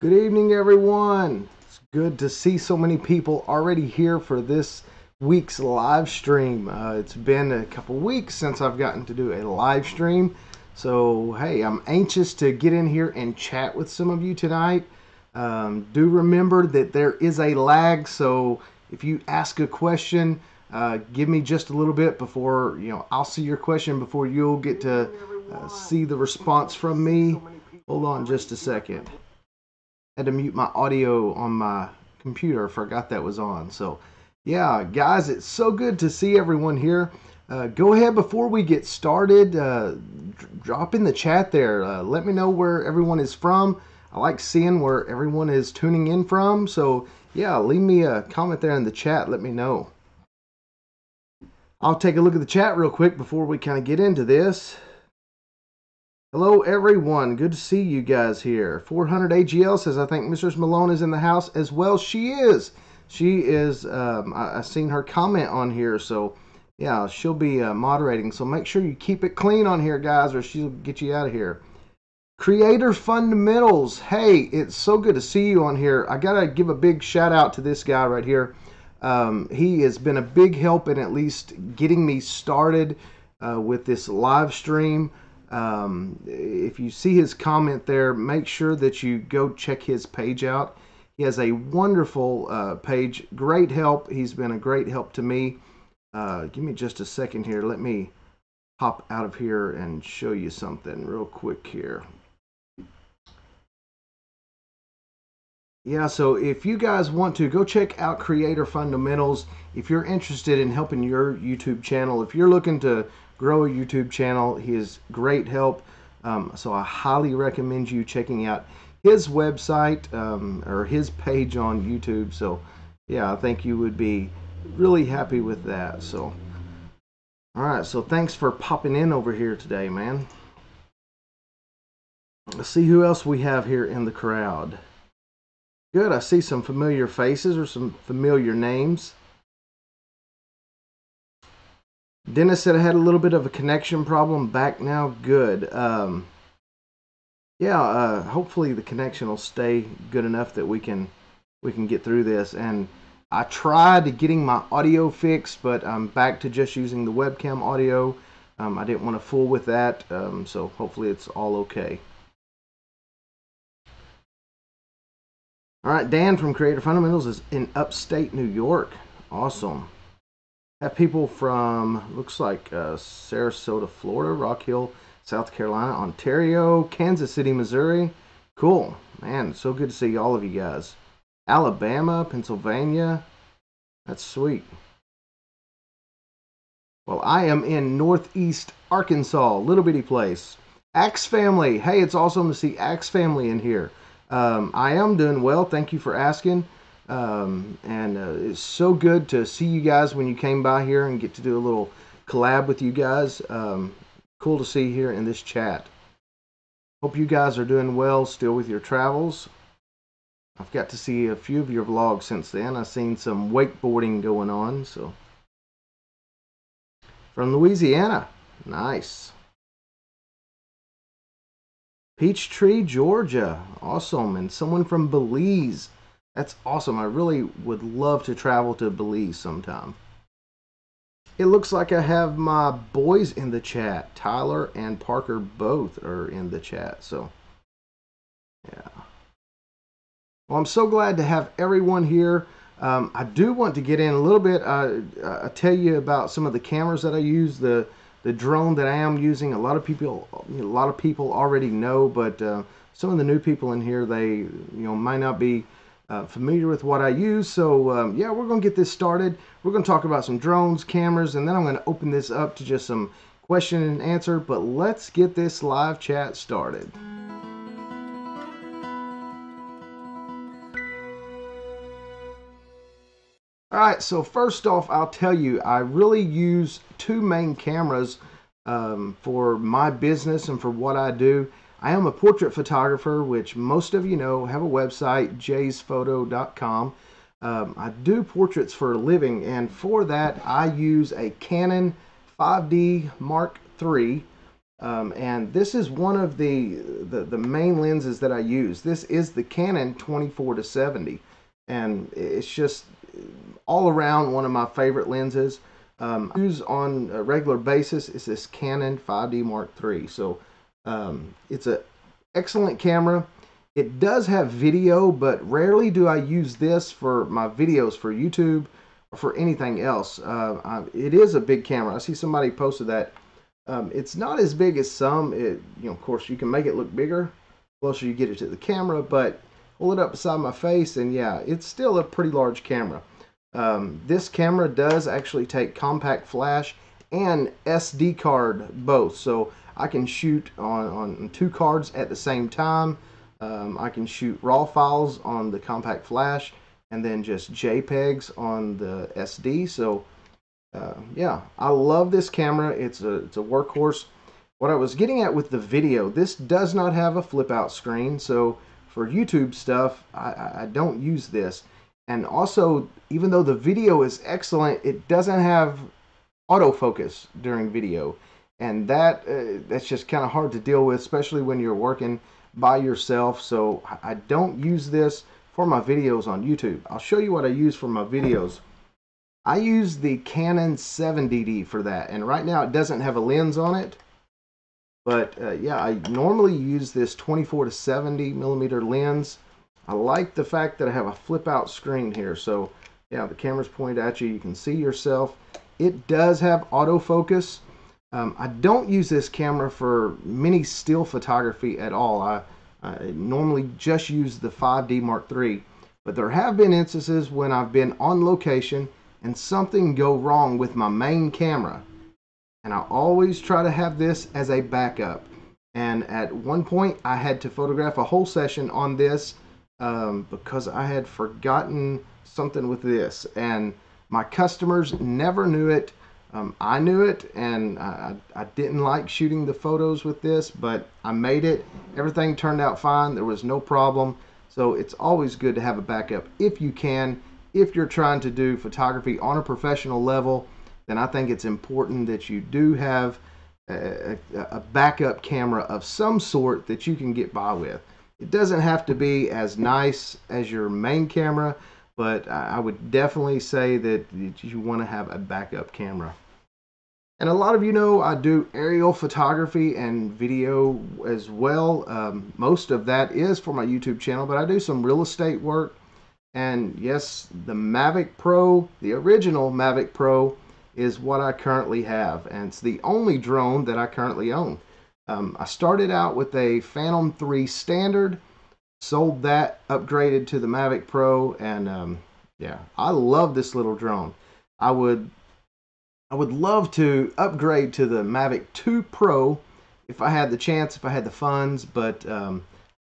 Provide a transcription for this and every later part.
Good evening, everyone. It's good to see so many people already here for this week's live stream. It's been a couple weeks since I've gotten to do a live stream. So, hey, I'm anxious to get in here and chat with some of you tonight. Do remember that there is a lag, so if you ask a question, give me just a little bit before, I'll see your question before you'll get to see the response from me. Hold on just a second. Had to mute my audio on my computer. Forgot that was on. So, yeah, guys, it's so good to see everyone here. Go ahead before we get started. Drop in the chat there. Let me know where everyone is from. I like seeing where everyone is tuning in from. So, yeah, leave me a comment there in the chat. Let me know. I'll take a look at the chat real quick before we kind of get into this. Hello, everyone. Good to see you guys here. 400 AGL says, I think Mrs. Malone is in the house as well. She is. She is. I seen her comment on here. So, yeah, she'll be moderating. So make sure you keep it clean on here, guys, or she'll get you out of here. Creator Fundamentals. Hey, it's so good to see you on here. I got to give a big shout out to this guy right here. He has been a big help in at least getting me started with this live stream. If you see his comment there, make sure that you go check his page out. He has a wonderful page. Great help. He's been a great help to me. Give me just a second here. Let me hop out of here and show you something real quick here. Yeah, so if you guys want to, go check out Creator Fundamentals. If you're interested in helping your YouTube channel, if you're looking to grow a YouTube channel, he is great help. So I highly recommend you checking out his website or his page on YouTube. So yeah, I think you would be really happy with that. So all right, so thanks for popping in over here today, man. Let's see who else we have here in the crowd. Good, I see some familiar faces or some familiar names. Dennis said I had a little bit of a connection problem. Back now, good. Hopefully the connection will stay good enough that we can get through this. And I tried getting my audio fixed, but I'm back to just using the webcam audio. I didn't want to fool with that, so hopefully it's all okay. All right, Dan from Creator Fundamentals is in upstate New York. Awesome. Have people from, looks like Sarasota, Florida, Rock Hill, South Carolina, Ontario, Kansas City, Missouri. Cool. Man, so good to see all of you guys. Alabama, Pennsylvania. That's sweet. Well, I am in Northeast Arkansas, little bitty place. Axe family. Hey, it's awesome to see Axe family in here. I am doing well. Thank you for asking. It's so good to see you guys when you came by here and get to do a little collab with you guys. Cool to see here in this chat. Hope you guys are doing well still with your travels. I've got to see a few of your vlogs since then. I've seen some wakeboarding going on. So from Louisiana, nice. Peachtree, Georgia, awesome. And someone from Belize. That's awesome. I really would love to travel to Belize sometime. It looks like I have my boys in the chat. Tyler and Parker both are in the chat. So, yeah. Well, I'm so glad to have everyone here. I do want to get in a little bit. I tell you about some of the cameras that I use. The drone that I am using. A lot of people already know, but some of the new people in here, they might not be familiar with what I use. So yeah, we're going to get this started. We're going to talk about some drones, cameras, and then I'm going to open this up to just some question and answer. But let's get this live chat started. All right, so first off, I'll tell you, I really use two main cameras for my business and for what I do. I am a portrait photographer, which most of you know. Have a website, jaysphoto.com. I do portraits for a living, and for that, I use a Canon 5D Mark III. And this is one of the main lenses that I use. This is the Canon 24-70, and it's just all around one of my favorite lenses. I use on a regular basis is this Canon 5D Mark III. So it's an excellent camera. It does have video, but rarely do I use this for my videos for YouTube or for anything else. It is a big camera. I see somebody posted that. It's not as big as some. Of course, you can make it look bigger the closer you get it to the camera, but hold it up beside my face, and yeah, it's still a pretty large camera. This camera does actually take compact flash and SD card both, so I can shoot on 2 cards at the same time. I can shoot RAW files on the compact flash and then just JPEGs on the SD. So yeah, I love this camera. It's a workhorse. What I was getting at with the video, this does not have a flip out screen, so for YouTube stuff I don't use this. And also, even though the video is excellent, it doesn't have autofocus during video, and that's just kind of hard to deal with, especially when you're working by yourself. So I don't use this for my videos on YouTube. I'll show you what I use for my videos. I use the Canon 7DD for that, and right now it doesn't have a lens on it, but yeah, I normally use this 24-70 millimeter lens. I like the fact that I have a flip out screen here, so yeah, the camera's pointed at you, you can see yourself. It does have autofocus. I don't use this camera for many still photography at all. I normally just use the 5D Mark III, but there have been instances when I've been on location and something go wrong with my main camera, and I always try to have this as a backup. And at one point I had to photograph a whole session on this because I had forgotten something with this, and my customers never knew it. I knew it, and I didn't like shooting the photos with this, but I made it. Everything turned out fine. There was no problem. So it's always good to have a backup if you can. If you're trying to do photography on a professional level, then I think it's important that you do have a backup camera of some sort that you can get by with. It doesn't have to be as nice as your main camera, but I would definitely say that you want to have a backup camera. And a lot of you know I do aerial photography and video as well. Most of that is for my YouTube channel, but I do some real estate work. And yes, the Mavic Pro, the original Mavic Pro, is what I currently have, and it's the only drone that I currently own. I started out with a Phantom 3 Standard, sold that, upgraded to the Mavic Pro, and yeah, I love this little drone. I would love to upgrade to the Mavic 2 Pro if I had the chance, if I had the funds, but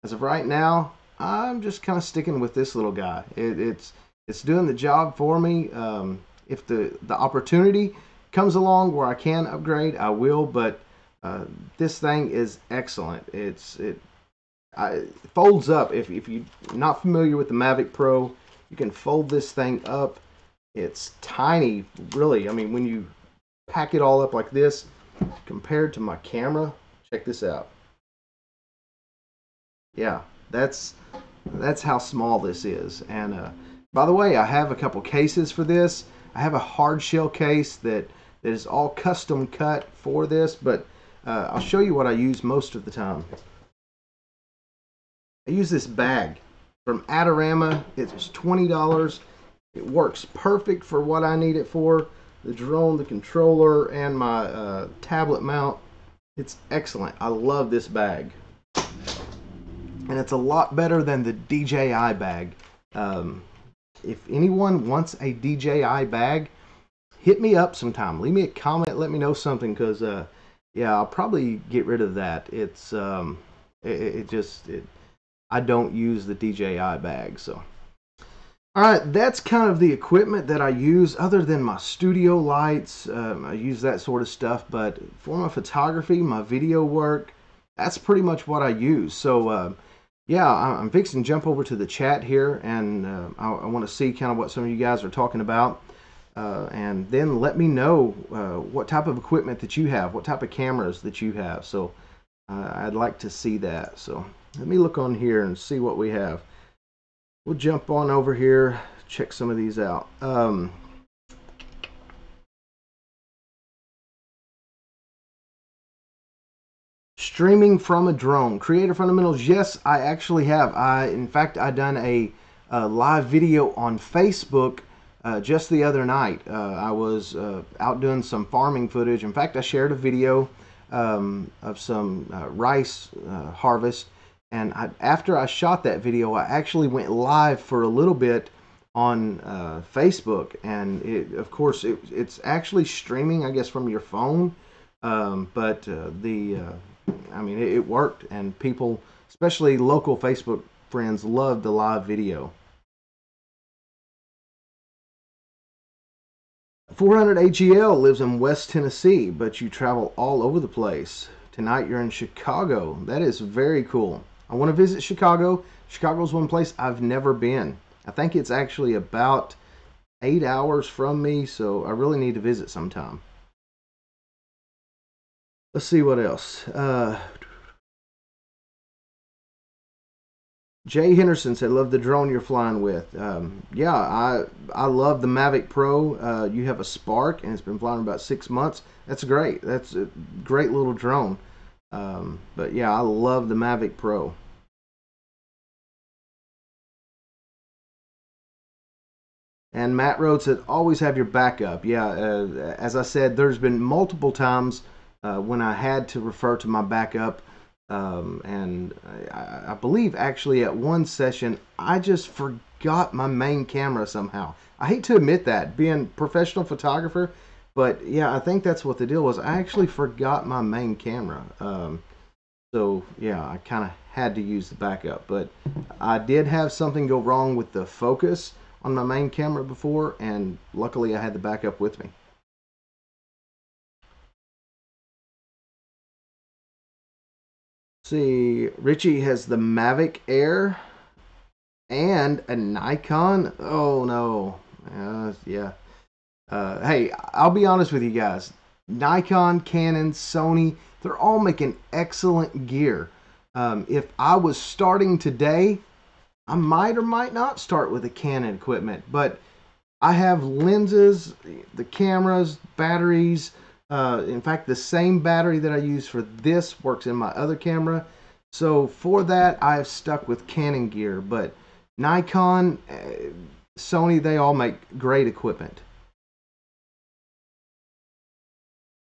as of right now, I'm just kind of sticking with this little guy. It's doing the job for me. If the opportunity comes along where I can upgrade, I will, but this thing is excellent. It folds up. If you're not familiar with the Mavic Pro, you can fold this thing up. It's tiny, really. I mean, when you pack it all up like this, compared to my camera, check this out. Yeah, that's how small this is. And by the way, I have a couple cases for this. I have a hard shell case that is all custom cut for this, but I'll show you what I use most of the time. I use this bag from Adorama. It's $20. It works perfect for what I need it for. The drone, the controller, and my tablet mount. It's excellent. I love this bag. And it's a lot better than the DJI bag. If anyone wants a DJI bag, hit me up sometime. Leave me a comment. Let me know something, because yeah, I'll probably get rid of that. It's I don't use the DJI bag. So all right, that's kind of the equipment that I use, other than my studio lights. I use that sort of stuff, but for my photography, my video work, that's pretty much what I use. So yeah, I'm fixing to jump over to the chat here, and I want to see kind of what some of you guys are talking about. and then let me know what type of equipment that you have, what type of cameras that you have. So I'd like to see that. So let me look on here and see what we have. We'll jump on over here, check some of these out. Streaming from a drone, creator fundamentals. Yes, I actually have. In fact, I done a live video on Facebook just the other night. I was out doing some farming footage. In fact, I shared a video of some rice harvest, and after I shot that video, I actually went live for a little bit on Facebook, and of course it's actually streaming, I guess, from your phone, but I mean, it worked, and people, especially local Facebook friends, loved the live video. 400 AGL lives in West Tennessee, but you travel all over the place. Tonight you're in Chicago. That is very cool. I want to visit Chicago. Chicago's one place I've never been. I think it's actually about 8 hours from me, so I really need to visit sometime. Let's see what else. Jay Henderson said, "Love the drone you're flying with." Yeah, I love the Mavic Pro. You have a Spark, and it's been flying about 6 months. That's great. That's a great little drone. But yeah, I love the Mavic Pro. And Matt Rhodes said, "Always have your backup." Yeah, as I said, there's been multiple times when I had to refer to my backup. And I believe actually at one session I just forgot my main camera somehow. I hate to admit that, being a professional photographer, but yeah, I think that's what the deal was. I actually forgot my main camera. So yeah, I kind of had to use the backup, but I did have something go wrong with the focus on my main camera before, and luckily I had the backup with me. See, Richie has the Mavic Air and a Nikon. Oh no. Yeah. Hey, I'll be honest with you guys. Nikon, Canon, Sony, they're all making excellent gear. If I was starting today, I might or might not start with the Canon equipment, but I have lenses, the cameras, batteries. In fact, the same battery that I use for this works in my other camera. So for that, I've stuck with Canon gear. But Nikon, Sony, they all make great equipment.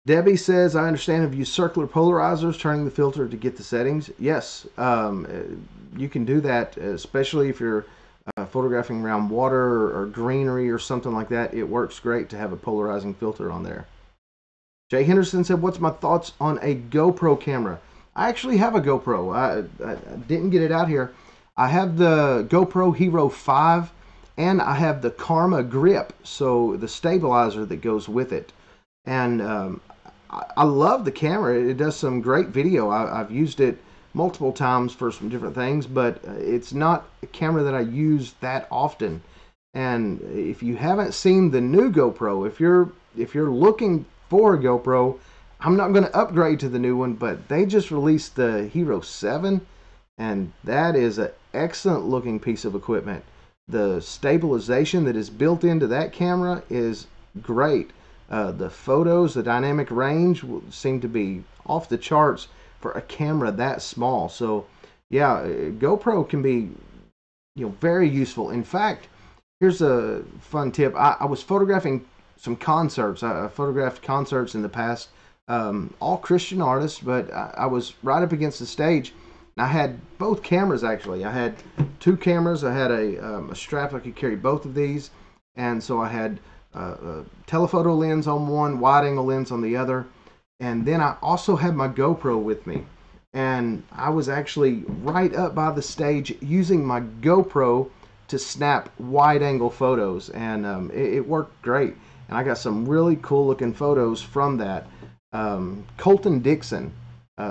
Debbie says, "I understand if you use circular polarizers, turning the filter to get the settings." Yes, you can do that, especially if you're photographing around water or greenery or something like that. It works great to have a polarizing filter on there. Jay Henderson said, "What's my thoughts on a GoPro camera?" I actually have a GoPro. I didn't get it out here. I have the GoPro Hero 5, and I have the Karma Grip, so the stabilizer that goes with it. And I love the camera. It does some great video. I've used it multiple times for some different things, but it's not a camera that I use that often. And if you haven't seen the new GoPro, if you're looking for a GoPro, I'm not going to upgrade to the new one, but they just released the Hero 7, and that is an excellent looking piece of equipment. The stabilization that is built into that camera is great. The photos, the dynamic range seem to be off the charts for a camera that small. So yeah, GoPro can be, very useful. In fact, here's a fun tip. I was photographing some concerts. I photographed concerts in the past, all Christian artists, but I was right up against the stage. I had both cameras actually. I had two cameras. I had a strap I could carry both of these, and so I had a telephoto lens on one, wide angle lens on the other, and then I also had my GoPro with me. And I was actually right up by the stage using my GoPro to snap wide angle photos, and it worked great. And I got some really cool looking photos from that. Colton Dixon,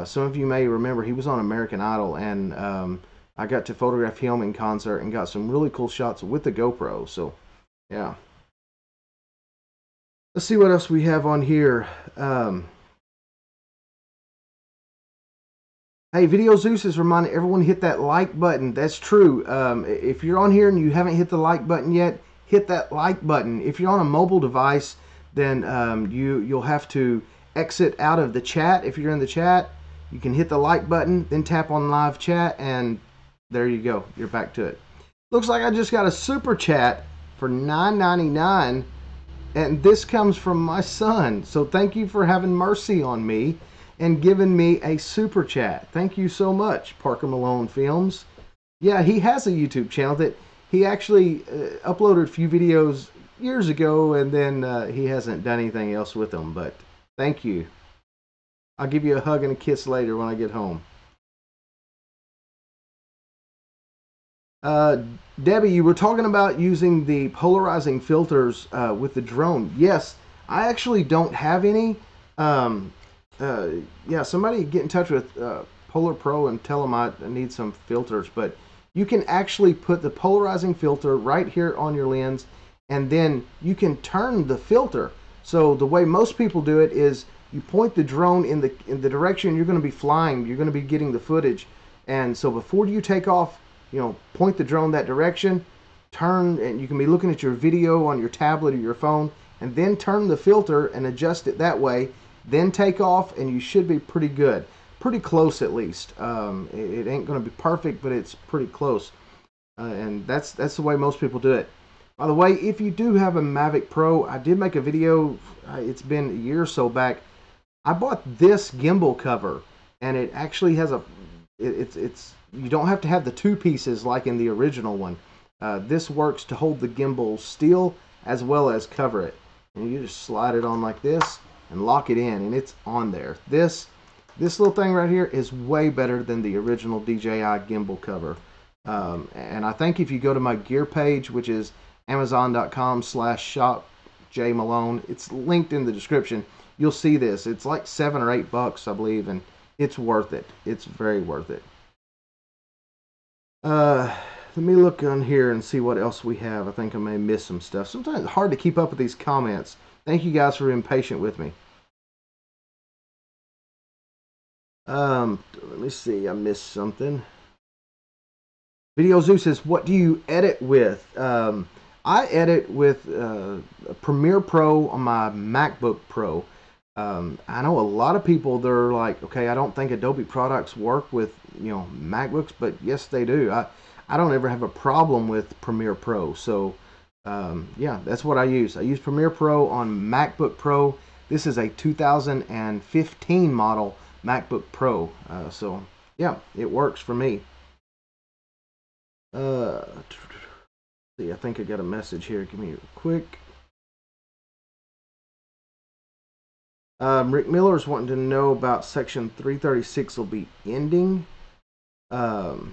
some of you may remember, he was on American Idol, and I got to photograph him in concert and got some really cool shots with the GoPro. So yeah. Let's see what else we have on here. Hey, Video Zeus is reminding everyone to hit that like button. That's true. If you're on here and you haven't hit the like button yet, hit that like button. If you're on a mobile device, then you'll have to exit out of the chat. If you're in the chat, you can hit the like button, then tap on live chat, and there you go. You're back to it. Looks like I just got a super chat for $9.99, and this comes from my son. So thank you for having mercy on me and giving me a super chat. Thank you so much, Parker Malone Films. Yeah, he has a YouTube channel that he actually uploaded a few videos years ago, and then he hasn't done anything else with them. But thank you. I'll give you a hug and a kiss later when I get home. Uh, Debbie, you were talking about using the polarizing filters with the drone. Yes, I actually don't have any. Um, yeah, somebody get in touch with Polar Pro and tell them I need some filters. But you can actually put the polarizing filter right here on your lens, and then you can turn the filter. So the way most people do it is you point the drone in the direction you're going to be flying. You're going to be getting the footage, and so before you take off, point the drone that direction, turn, and you can be looking at your video on your tablet or your phone, and then turn the filter and adjust it that way. Then take off, and you should be pretty good. Pretty close, at least. It ain't going to be perfect, but it's pretty close. And that's the way most people do it. By the way, if you do have a Mavic Pro, I did make a video. It's been a year or so back. I bought this gimbal cover, and it actually has a. It's you don't have to have the two pieces like in the original one. This works to hold the gimbal still as well as cover it. And you just slide it on like this and lock it in, and it's on there. This little thing right here is way better than the original DJI gimbal cover. And I think if you go to my gear page, which is amazon.com/shop/jmalone, it's linked in the description. You'll see this. It's like $7 or $8, I believe, and it's worth it. It's very worth it. Let me look on here and see what else we have. I think I may miss some stuff. Sometimes it's hard to keep up with these comments. Thank you guys for being patient with me. Let me see. I missed something. Video Zeus says, what do you edit with? I edit with Premiere Pro on my MacBook Pro. I know a lot of people, they're like, okay, I don't think Adobe products work with, MacBooks, but yes, they do. I don't ever have a problem with Premiere Pro. So, yeah, that's what I use. I use Premiere Pro on MacBook Pro. This is a 2015 model MacBook Pro. So, yeah, it works for me. See, I think I got a message here. Give me a quick. Rick Miller's wanting to know about Section 336 will be ending. They'll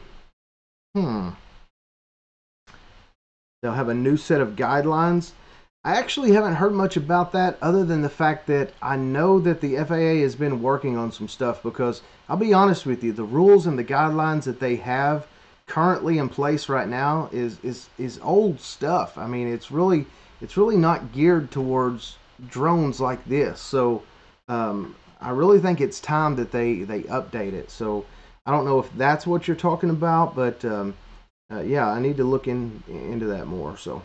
have a new set of guidelines. I actually haven't heard much about that other than the fact that I know that the FAA has been working on some stuff, because I'll be honest with you, the rules and the guidelines that they have currently in place right now is old stuff. I mean, it's really not geared towards drones like this. So I really think it's time that they update it. So I don't know if that's what you're talking about, but yeah, I need to look into that more. So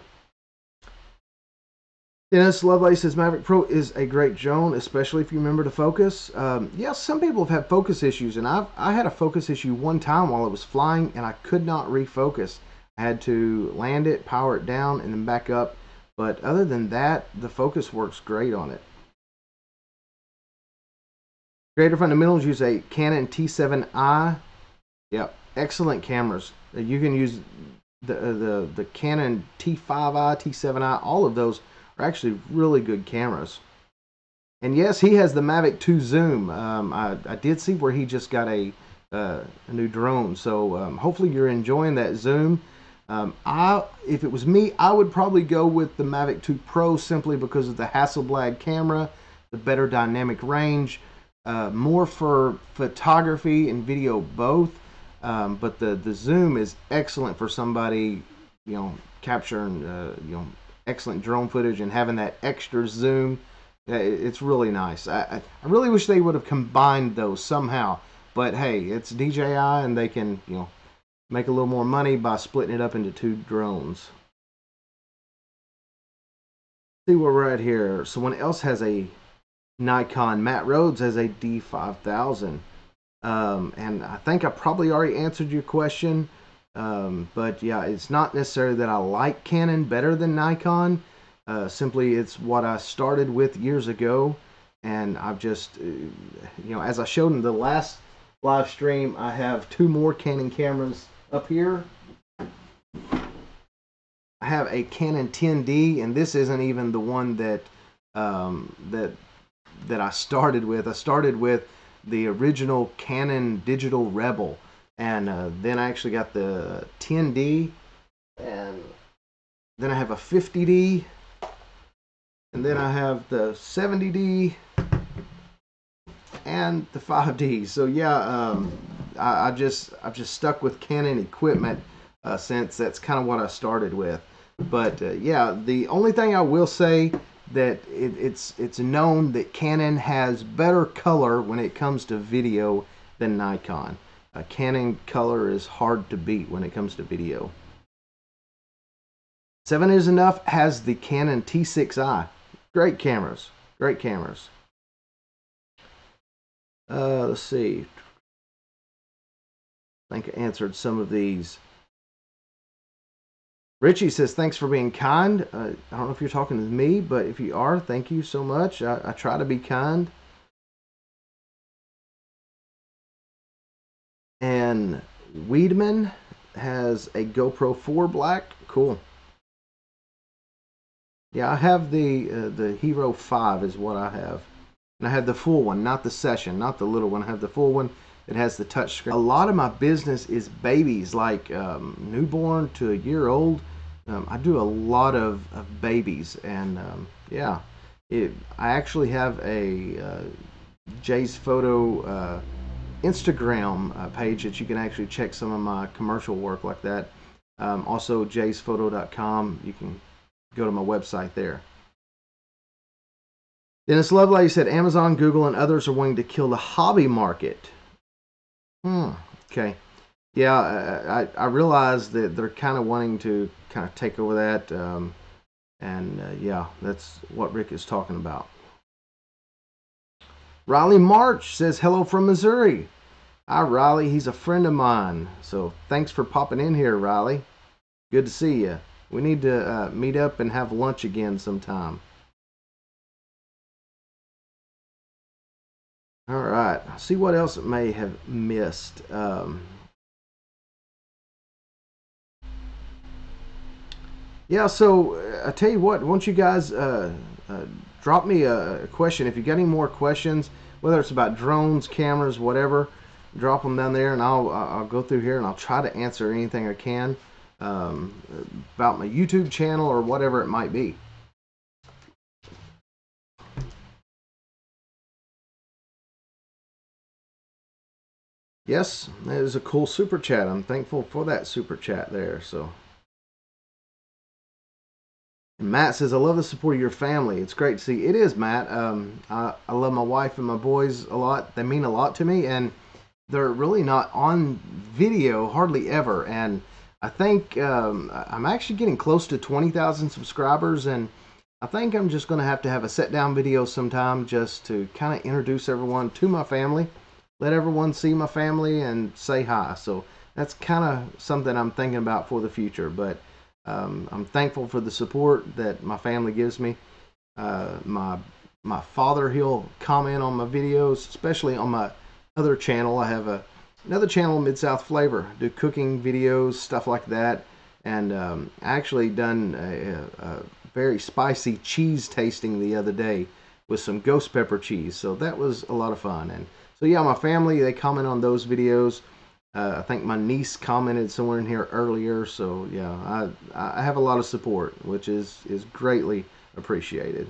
Dennis Lovelace says Mavic Pro is a great drone, especially if you remember to focus. Yeah, some people have had focus issues, and I had a focus issue one time while it was flying, and I could not refocus. I had to land it, power it down, and then back up. But other than that, the focus works great on it. Creator Fundamentals use a Canon T7i. Yep, excellent cameras. You can use the Canon T5i, T7i. All of those are actually really good cameras. And yes, he has the Mavic 2 Zoom. I did see where he just got a new drone. So hopefully you're enjoying that Zoom. If it was me, I would probably go with the Mavic 2 Pro simply because of the Hasselblad camera, the better dynamic range, more for photography and video both. But the Zoom is excellent for somebody, capturing, excellent drone footage and having that extra zoom. It's really nice. I really wish they would have combined those somehow. But hey, it's DJI and they can, make a little more money by splitting it up into two drones. See where we're at here. Someone else has a Nikon. Matt Rhodes has a D5000. And I think I probably already answered your question. But yeah, it's not necessarily that I like Canon better than Nikon. Simply, it's what I started with years ago. And I've just, as I showed in the last live stream, I have two more Canon cameras up here. I have a Canon 10D, and this isn't even the one that that I started with. I started with the original Canon Digital Rebel, and then I actually got the 10D, and then I have a 50D, and then I have the 70D and the 5D. So yeah, I've just stuck with Canon equipment since that's kind of what I started with. But yeah, the only thing I will say that it's known that Canon has better color when it comes to video than Nikon. Canon color is hard to beat when it comes to video. 7 is Enough has the Canon T6i. Great cameras. Great cameras. Let's see. I think I answered some of these. Richie says, thanks for being kind. I don't know if you're talking to me, but if you are, thank you so much. I try to be kind. And Weedman has a GoPro 4 Black. Cool. Yeah, I have the Hero 5 is what I have. And I have the full one, not the Session, not the little one. I have the full one. It has the touch screen. A lot of my business is babies, like newborn to a year old. I do a lot of babies, and yeah, I actually have a Jay's Photo Instagram page that you can actually check some of my commercial work like that. Also, jaysphoto.com. You can go to my website there. Dennis Lovelady said Amazon, Google, and others are wanting to kill the hobby market. Okay. Yeah, I realize that they're kind of wanting to kind of take over that. Yeah, that's what Rick is talking about. Riley March says hello from Missouri. Hi, Riley. He's a friend of mine. So thanks for popping in here, Riley. Good to see you. We need to meet up and have lunch again sometime. All right. See what else it may have missed. Yeah, so I tell you what, won't you guys drop me a question if you got any more questions, whether it's about drones, cameras, whatever. Drop them down there, and I'll go through here and I'll try to answer anything I can about my YouTube channel or whatever it might be. Yes, it was a cool super chat. I'm thankful for that super chat there. So. Matt says, I love the support of your family. It's great to see. It is, Matt. I love my wife and my boys a lot. They mean a lot to me, and they're really not on video hardly ever. And I think I'm actually getting close to 20,000 subscribers, and I think I'm just going to have a sit-down video sometime just to kind of introduce everyone to my family, let everyone see my family, and say hi. So that's kind of something I'm thinking about for the future, but I'm thankful for the support that my family gives me. My father, he'll comment on my videos, especially on my other channel. I have another channel, Mid-South Flavor. I do cooking videos, stuff like that. And I actually done a very spicy cheese tasting the other day with some ghost pepper cheese. So that was a lot of fun. And so yeah, my family, they comment on those videos. I think my niece commented somewhere in here earlier, so yeah, I have a lot of support, which is greatly appreciated.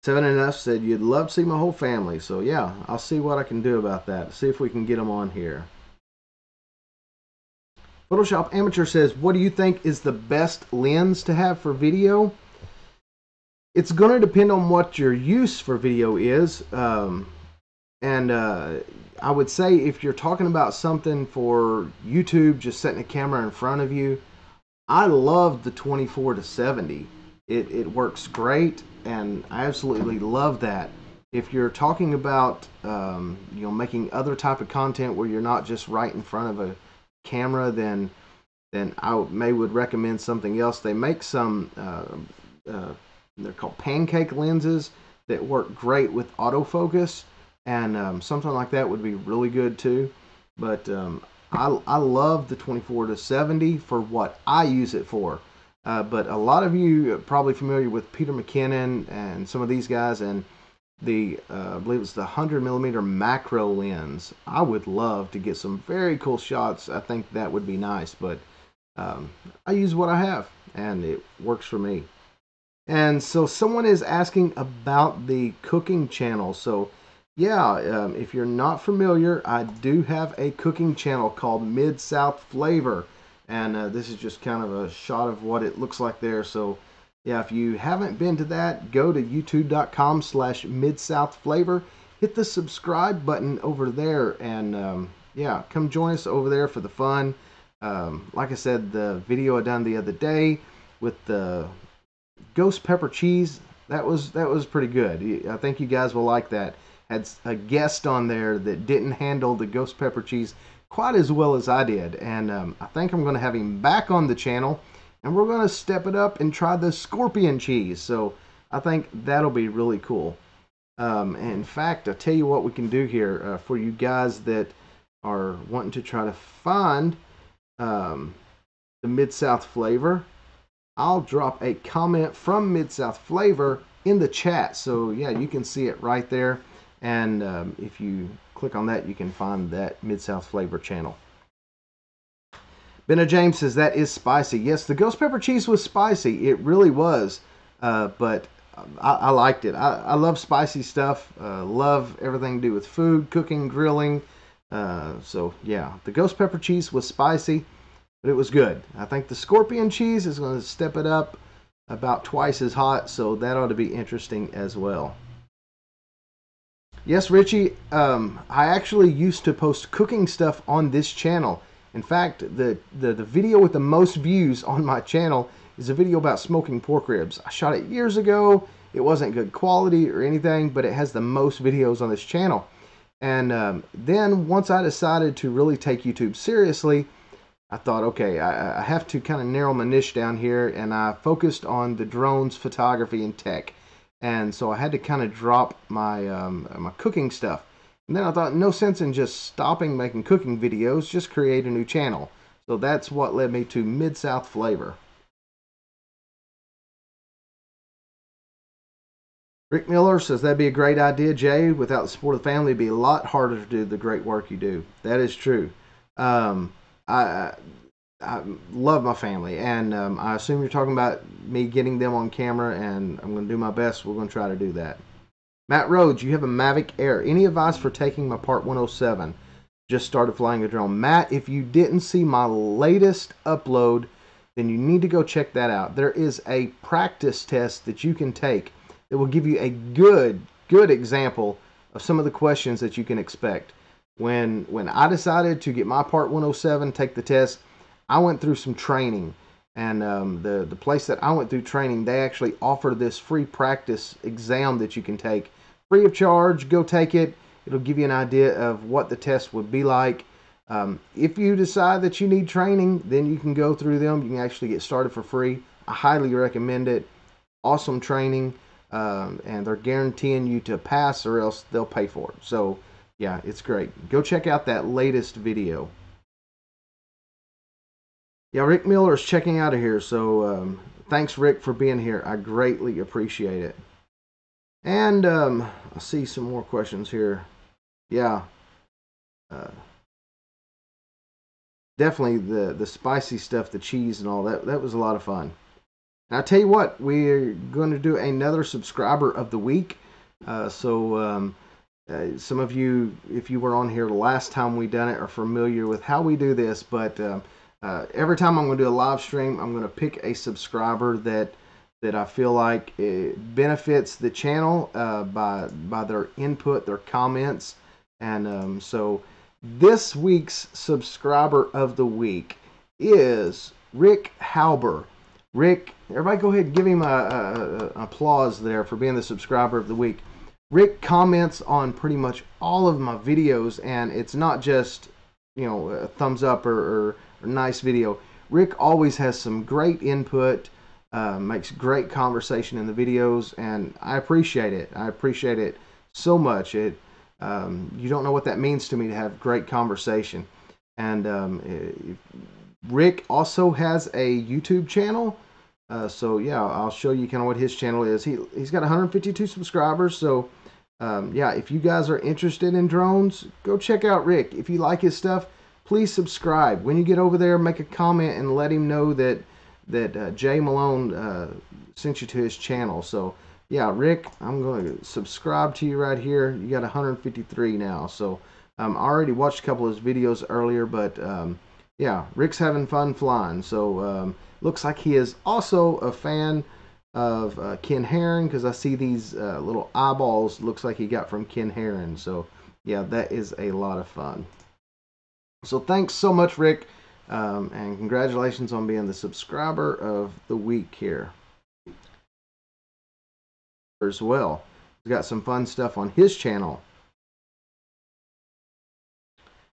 7 Enough said you'd love to see my whole family, so yeah, I'll see what I can do about that. See if we can get them on here. Photoshop Amateur says, what do you think is the best lens to have for video? It's going to depend on what your use for video is. And I would say if you're talking about something for YouTube, just setting a camera in front of you, I love the 24 to 70. It works great, and I absolutely love that. If you're talking about making other type of content where you're not just right in front of a camera, then I would recommend something else. They make some they're called pancake lenses that work great with autofocus, and something like that would be really good too. But I love the 24 to 70 for what I use it for. But a lot of you are probably familiar with Peter McKinnon and some of these guys, and the I believe it's the 100mm macro lens. I would love to get some very cool shots. I think that would be nice, but I use what I have, and it works for me. And so someone is asking about the cooking channel. So yeah, if you're not familiar, I do have a cooking channel called Mid-South Flavor. And this is just kind of a shot of what it looks like there. So yeah, if you haven't been to that, go to youtube.com/midsouthflavor. Hit the subscribe button over there, and yeah, come join us over there for the fun. Like I said, the video I done the other day with the ghost pepper cheese, that was pretty good. I think you guys will like that. Had a guest on there that didn't handle the ghost pepper cheese quite as well as I did, and I think I'm going to have him back on the channel, and we're going to step it up and try the scorpion cheese. So I think that'll be really cool. In fact, I'll tell you what we can do here for you guys that are wanting to try to find the Mid-South Flavor. I'll drop a comment from Mid-South Flavor in the chat. So yeah, you can see it right there. And if you click on that, you can find that Mid-South Flavor channel. Benna James says that is spicy. Yes, the ghost pepper cheese was spicy. It really was. But I liked it. I love spicy stuff. Love everything to do with food, cooking, grilling. So yeah, the ghost pepper cheese was spicy, but it was good. I think the scorpion cheese is going to step it up about twice as hot, so that ought to be interesting as well. Yes, Richie, I actually used to post cooking stuff on this channel. In fact, the video with the most views on my channel is a video about smoking pork ribs. I shot it years ago. It wasn't good quality or anything, but it has the most videos on this channel. And then once I decided to really take YouTube seriously, I thought, okay, I have to kind of narrow my niche down here, and I focused on the drones, photography, and tech. And so I had to kind of drop my my cooking stuff. And then I thought, no sense in just stopping making cooking videos, just create a new channel. So that's what led me to Mid-South Flavor. Rick Miller says, that'd be a great idea, Jay. Without the support of the family, it'd be a lot harder to do the great work you do. That is true. I love my family, and I assume you're talking about me getting them on camera, and I'm going to do my best. We're going to try to do that. Matt Rhodes, you have a Mavic Air. Any advice for taking my Part 107? Just started flying a drone. Matt, if you didn't see my latest upload, then you need to go check that out. There is a practice test that you can take that will give you a good example of some of the questions that you can expect. When I decided to get my Part 107, take the test, I went through some training, and the place that I went through training, they actually offer this free practice exam that you can take free of charge. Go take it. It'll give you an idea of what the test would be like. If you decide that you need training, then you can go through them. You can actually get started for free. I highly recommend it. Awesome training, and they're guaranteeing you to pass, or else they'll pay for it. So yeah, it's great. Go check out that latest video. Yeah, Rick Miller is checking out of here, so thanks, Rick, for being here. I greatly appreciate it. And I see some more questions here. Yeah, definitely the spicy stuff, the cheese and all that. That was a lot of fun. And I tell you what, we're going to do another subscriber of the week. Some of you, if you were on here the last time we done it, are familiar with how we do this, but Every time I'm going to do a live stream, I'm going to pick a subscriber that I feel like it benefits the channel by their input, their comments, and so this week's subscriber of the week is Rick Halber. Rick, everybody go ahead and give him a applause there for being the subscriber of the week. Rick comments on pretty much all of my videos, and it's not just, you know, a thumbs up or nice video. Rick always has some great input, makes great conversation in the videos, and I appreciate it. I appreciate it so much. You don't know what that means to me to have great conversation. And Rick also has a YouTube channel. So yeah, I'll show you kind of what his channel is. He's got 152 subscribers. So yeah, if you guys are interested in drones, go check out Rick. If you like his stuff, please subscribe. When you get over there, make a comment and let him know that Jay Malone sent you to his channel. So yeah, Rick, I'm going to subscribe to you right here. You got 153 now. So I already watched a couple of his videos earlier, but yeah, Rick's having fun flying. So looks like he is also a fan of Ken Heron, because I see these little eyeballs looks like he got from Ken Heron. So yeah, that is a lot of fun. So thanks so much, Rick, and congratulations on being the subscriber of the week here as well. He's got some fun stuff on his channel.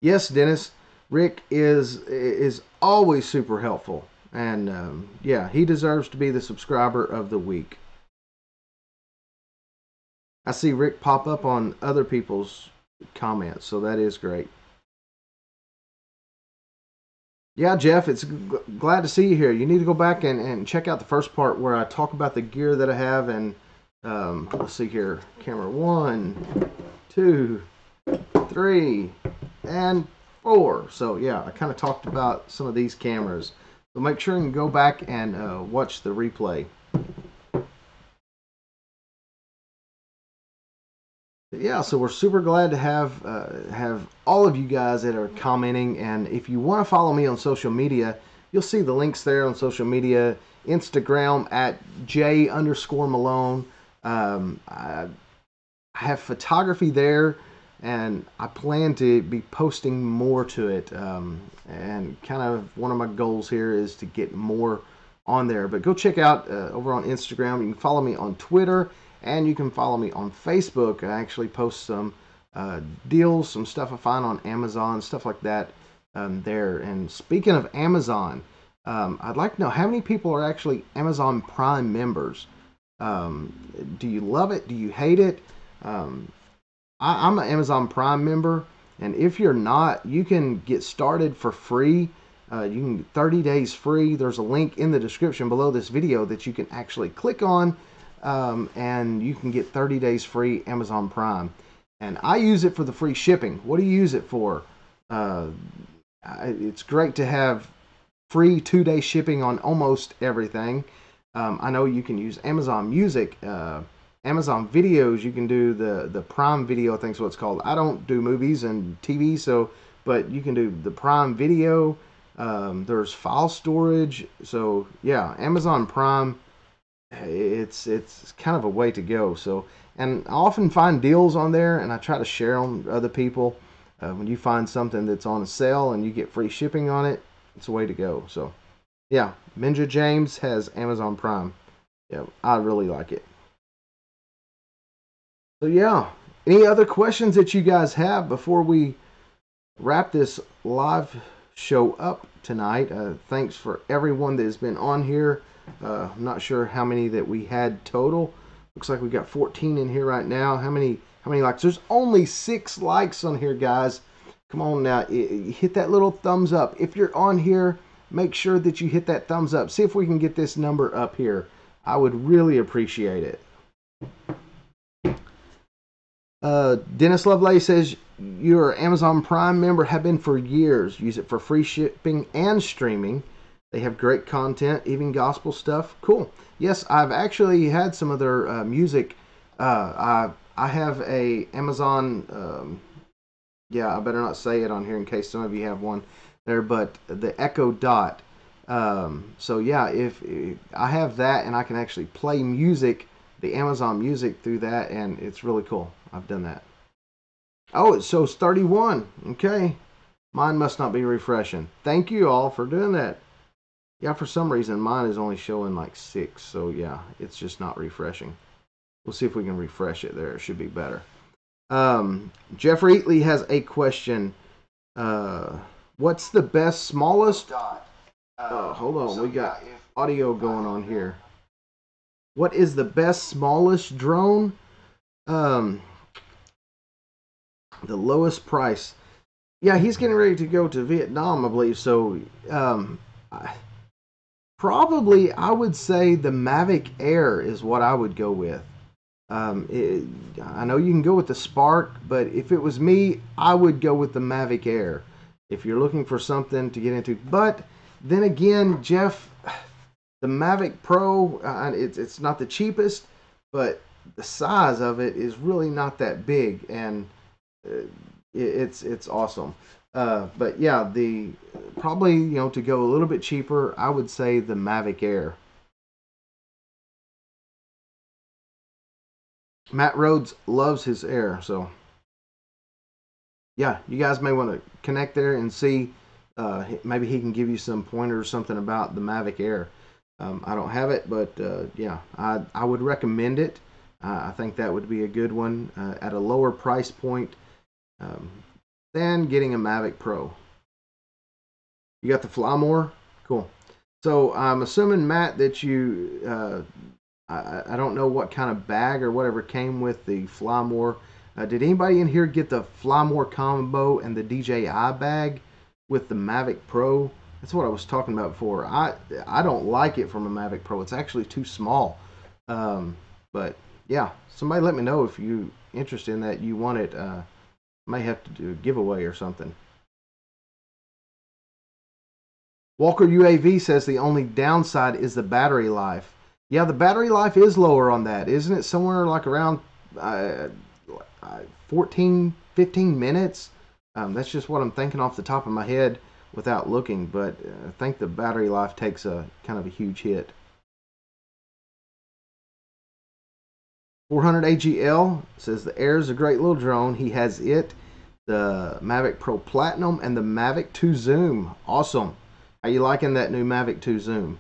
Yes, Dennis, Rick is always super helpful, and yeah, he deserves to be the subscriber of the week. I see Rick pop up on other people's comments, so that is great. Yeah, Jeff, it's glad to see you here. You need to go back and check out the first part where I talk about the gear that I have. And let's see here. Camera 1, 2, 3, and 4. So yeah, I kind of talked about some of these cameras. So make sure you go back and watch the replay. Yeah, so we're super glad to have all of you guys that are commenting, and if you want to follow me on social media, you'll see the links there on social media. Instagram at j_Malone. I have photography there, and I plan to be posting more to it. And kind of one of my goals here is to get more on there. But go check out over on Instagram. You can follow me on Twitter. And you can follow me on Facebook. I actually post some deals, some stuff I find on Amazon, stuff like that there. And speaking of Amazon, I'd like to know how many people are actually Amazon Prime members. Do you love it? Do you hate it? I'm an Amazon Prime member, and if you're not, you can get started for free. You can get 30 days free. There's a link in the description below this video that you can actually click on. And you can get 30 days free Amazon Prime. And I use it for the free shipping. What do you use it for? It's great to have free 2-day shipping on almost everything. I know you can use Amazon Music, Amazon Videos. You can do the Prime Video, I think is what it's called. I don't do movies and TV, but you can do the Prime Video. There's file storage. So yeah, Amazon Prime, it's kind of a way to go. So, and I often find deals on there, and I try to share them with other people. When you find something that's on a sale and you get free shipping on it, it's a way to go. So yeah, Minja James has Amazon Prime. Yeah, I really like it. So yeah, any other questions that you guys have before we wrap this live show up tonight? Thanks for everyone that has been on here. I'm not sure how many that we had total. Looks like we got 14 in here right now. How many likes? There's only 6 likes on here, guys. Come on now, hit that little thumbs up. If you're on here, make sure that you hit that thumbs up. See if we can get this number up here. I would really appreciate it. Dennis Lovelay says, you're an Amazon Prime member, have been for years. Use it for free shipping and streaming. They have great content, even gospel stuff. Cool. Yes, I've actually had some of their music. I have a Amazon, yeah, I better not say it on here in case some of you have one. there, but the Echo Dot. So yeah, if I have that and I can actually play music, the Amazon Music through that, and it's really cool. I've done that. Oh, it shows 31. Okay. Mine must not be refreshing. Thank you all for doing that. Yeah, for some reason mine is only showing like 6. So yeah, it's just not refreshing. We'll see if we can refresh it there. It should be better. Jeffrey Eatley has a question. What's the best, smallest? Hold on. We got audio going on here. What is the best, smallest drone? The lowest price. Yeah, he's getting ready to go to Vietnam, I believe. So, probably I would say the Mavic Air is what I would go with. I know you can go with the Spark, but if it was me, I would go with the Mavic Air. If you're looking for something to get into, but then again, Jeff, the Mavic Pro, it's not the cheapest, but the size of it is really not that big, and it's awesome. But yeah, the probably to go a little bit cheaper, I would say the Mavic Air. Matt Rhodes loves his Air, so yeah, you guys may want to connect there and see. Maybe he can give you some pointers or something about the Mavic Air. I don't have it, but yeah, I would recommend it. I think that would be a good one at a lower price point um, than getting a Mavic Pro. You got the Fly More? Cool. So I'm assuming, Matt, that you, I don't know what kind of bag or whatever came with the Fly More. Did anybody in here get the Fly More combo and the DJI bag with the Mavic Pro? That's what I was talking about before. I don't like it from a Mavic Pro. It's actually too small. But yeah, somebody let me know if you interested in that. You want it. May have to do a giveaway or something. Walker UAV says the only downside is the battery life. Yeah, the battery life is lower on that, isn't it? Somewhere like around 14, 15 minutes. That's just what I'm thinking off the top of my head without looking, but I think the battery life takes a kind of a huge hit. 400 AGL says the Air is a great little drone. He has it, the Mavic Pro Platinum, and the Mavic 2 Zoom. Awesome. How you liking that new Mavic 2 Zoom?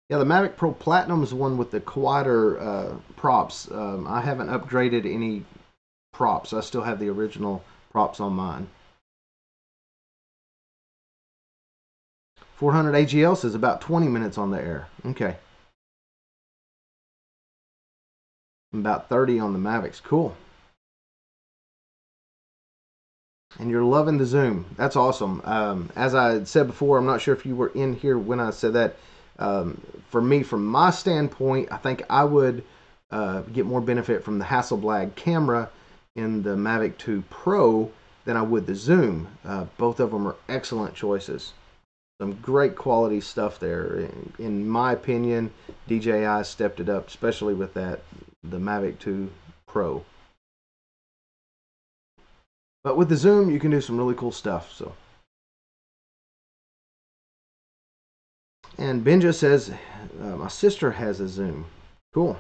Yeah, the Mavic Pro Platinum is the one with the quieter props. I haven't upgraded any props. I still have the original props on mine. 400 AGL says about 20 minutes on the Air. Okay. About 30 on the Mavics. Cool. And you're loving the zoom. That's awesome. As I said before, I'm not sure if you were in here when I said that. For me, from my standpoint, I think I would get more benefit from the Hasselblad camera in the Mavic 2 Pro than I would the zoom. Both of them are excellent choices. Some great quality stuff there. In my opinion, DJI stepped it up, especially with the Mavic 2 Pro. But with the zoom, you can do some really cool stuff. So, and Benja says, my sister has a zoom. Cool.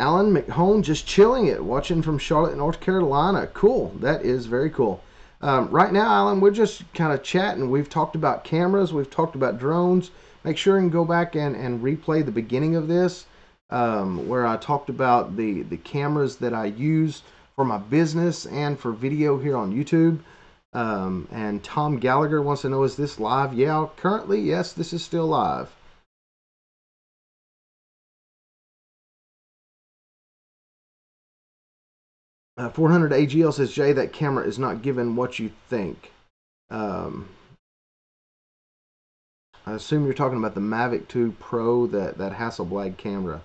Alan McHone just chilling it, watching from Charlotte, North Carolina. Cool. That is very cool. Right now, Alan, we're just kind of chatting. We've talked about cameras. We've talked about drones. Make sure and go back and replay the beginning of this where I talked about the cameras that I use for my business and for video here on YouTube. And Tom Gallagher wants to know, is this live? Yeah, currently, yes, this is still live. Uh, 400 AGL says, Jay, that camera is not given what you think. Um, I assume you're talking about the Mavic 2 Pro, that Hasselblad camera.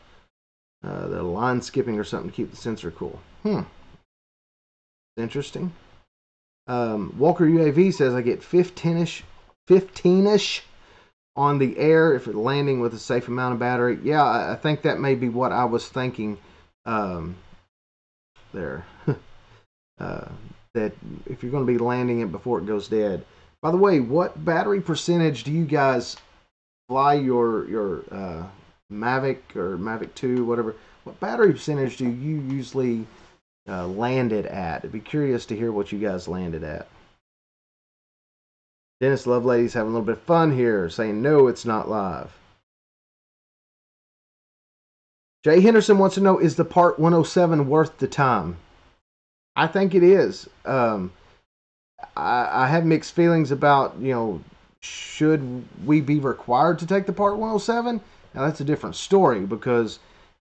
The line skipping or something to keep the sensor cool. Interesting. Walker UAV says I get 15-ish on the Air if it's landing with a safe amount of battery. Yeah, I think that may be what I was thinking there. that if you're going to be landing it before it goes dead. By the way, what battery percentage do you guys fly your Mavic or Mavic 2, whatever? What battery percentage do you usually land it at? I'd be curious to hear what you guys landed at. Dennis Lovelady's having a little bit of fun here, saying no, it's not live. Jay Henderson wants to know, is the Part 107 worth the time? I think it is. I have mixed feelings about, should we be required to take the Part 107? Now, that's a different story because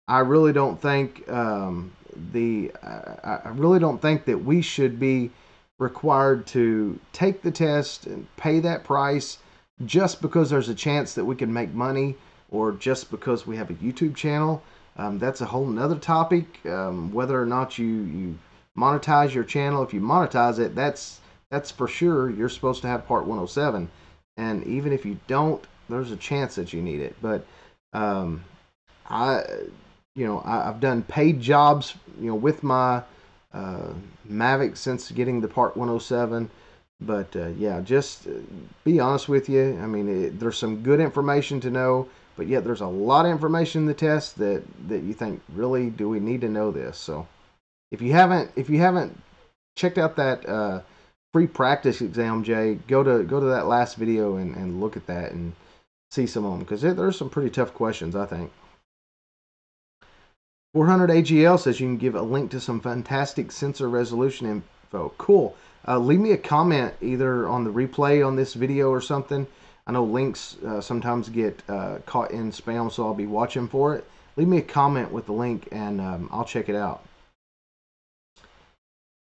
I really don't think I really don't think that we should be required to take the test and pay that price just because there's a chance that we can make money or just because we have a YouTube channel. That's a whole nother topic. Whether or not you monetize your channel, if you monetize it, that's for sure. You're supposed to have Part 107, and even if you don't, there's a chance that you need it. But I've done paid jobs, with my Mavic since getting the Part 107. But yeah, just be honest with you. I mean, there's some good information to know, but yet there's a lot of information in the test that you think, really, do we need to know this? So if you haven't checked out that free practice exam, Jay, go to that last video and look at that and see some of them, because there's some pretty tough questions, I think. 400 AGL says you can give a link to some fantastic sensor resolution info. Cool. Leave me a comment either on the replay on this video or something. I know links sometimes get caught in spam, so I'll be watching for it. Leave me a comment with the link, and I'll check it out.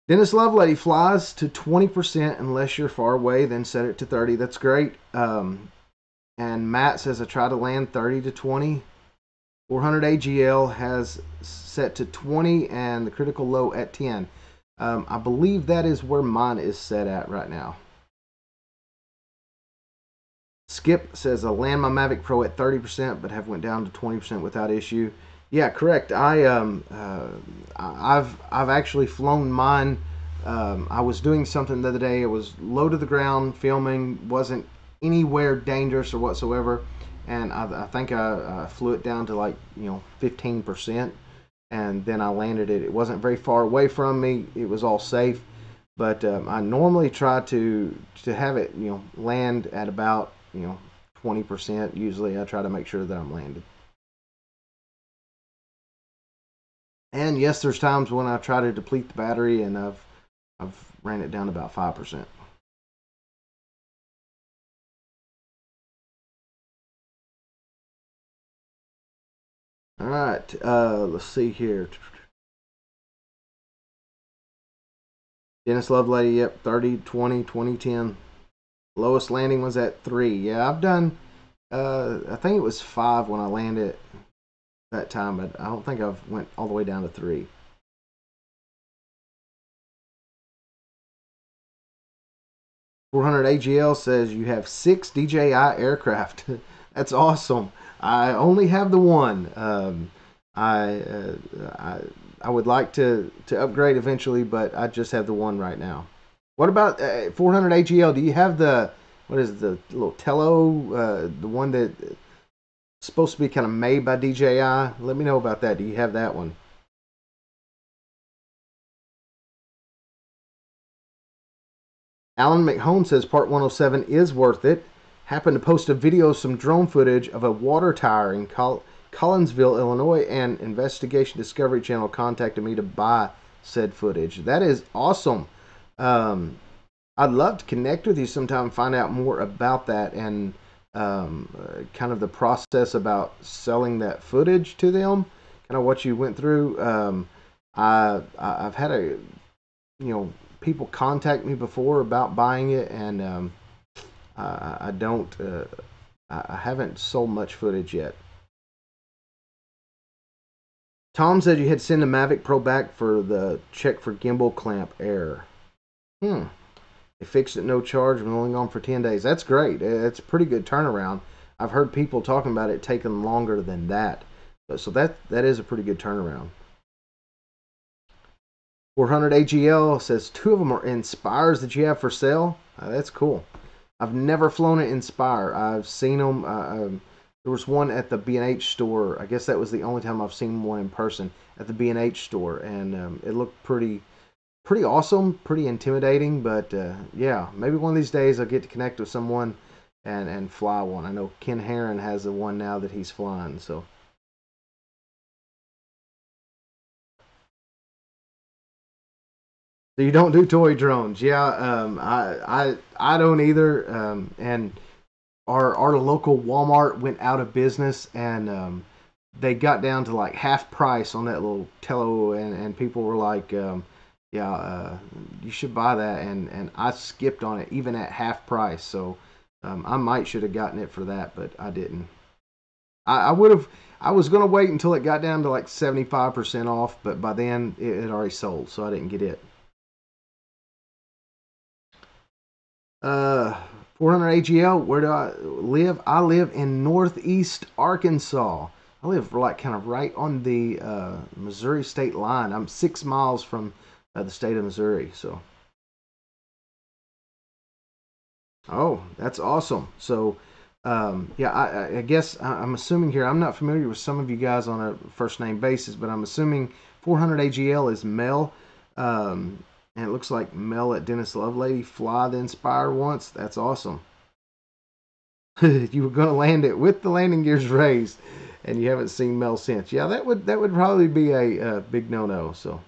Dennis Lovelady flies to 20% unless you're far away, then set it to 30. That's great. And Matt says I try to land 30 to 20. 400 AGL has set to 20 and the critical low at 10. I believe that is where mine is set at right now. Skip says I land my Mavic Pro at 30%, but have went down to 20% without issue. Yeah, correct. I've actually flown mine. I was doing something the other day. It was low to the ground, filming, wasn't anywhere dangerous or whatsoever, and I think I flew it down to like 15%, and then I landed it. It wasn't very far away from me. It was all safe, but I normally try to have it land at about 20%. Usually I try to make sure that I'm landed. And yes, there's times when I try to deplete the battery and I've ran it down to about 5%. All right, let's see here. Dennis Lovelady, yep, 30, 20, 20, 10. Lowest landing was at 3. Yeah, I've done, I think it was 5 when I landed that time, but I don't think I've went all the way down to 3. $400 AGL says you have 6 DJI aircraft. That's awesome. I only have the one. I would like to upgrade eventually, but I just have the one right now. What about 400 AGL? Do you have the, what is the little Tello, the one that's supposed to be kind of made by DJI? Let me know about that. Do you have that one? Alan McHone says Part 107 is worth it. Happened to post a video of some drone footage of a water tower in Collinsville, Illinois, and Investigation Discovery Channel contacted me to buy said footage. That is awesome. I'd love to connect with you sometime and find out more about that and kind of the process about selling that footage to them, kind of what you went through. I've had people contact me before about buying it, and I haven't sold much footage yet. Tom said you had to send the Mavic Pro back for the check for gimbal clamp error. They fixed it, no charge, and only gone for 10 days. That's great. It's a pretty good turnaround. I've heard people talking about it taking longer than that. So that is a pretty good turnaround. 400 AGL says two of them are Inspires that you have for sale. That's cool. I've never flown an Inspire. I've seen them. There was one at the B&H store. I guess that was the only time I've seen one in person at the B&H store, and it looked pretty awesome, pretty intimidating. But yeah, maybe one of these days I'll get to connect with someone and fly one. I know Ken Herron has the one now that he's flying. So you don't do toy drones? Yeah, I don't either. And our local Walmart went out of business, and they got down to like half price on that little Tello, and people were like, yeah, you should buy that, and I skipped on it even at half price. So I might should have gotten it for that, but I didn't. I would have. I was gonna wait until it got down to like 75% off, but by then it had already sold, so I didn't get it. Uh, 400 AGL. Where do I live? I live in Northeast Arkansas. I live like kind of right on the Missouri state line. I'm 6 miles from the state of Missouri. So, oh, that's awesome. So, yeah, I guess I'm assuming here. I'm not familiar with some of you guys on a first name basis, but I'm assuming 400 AGL is Mel. Um, and it looks like Mel at Dennis Lovelady fly the Inspire once. That's awesome. You were going to land it with the landing gears raised, and you haven't seen Mel since. Yeah, that would probably be a big no-no. So,